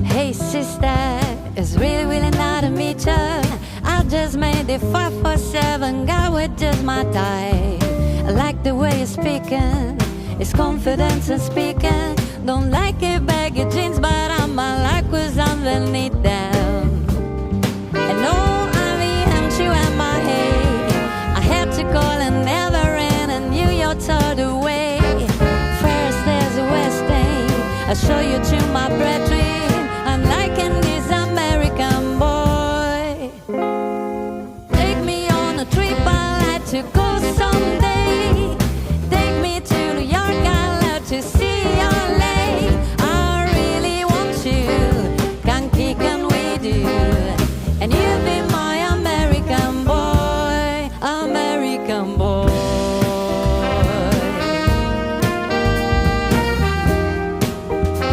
Hey sister, it's really, really nice to meet ya. I just made it 547, guy with just my type. I like the way you're speaking, it's confidence in speaking. Don't like it, baggy jeans, but I'm like what's underneath them. And oh, I'm the you at my head. I had to call and never ran, and you're turned away. First there's a West End, I'll show you to my brethren.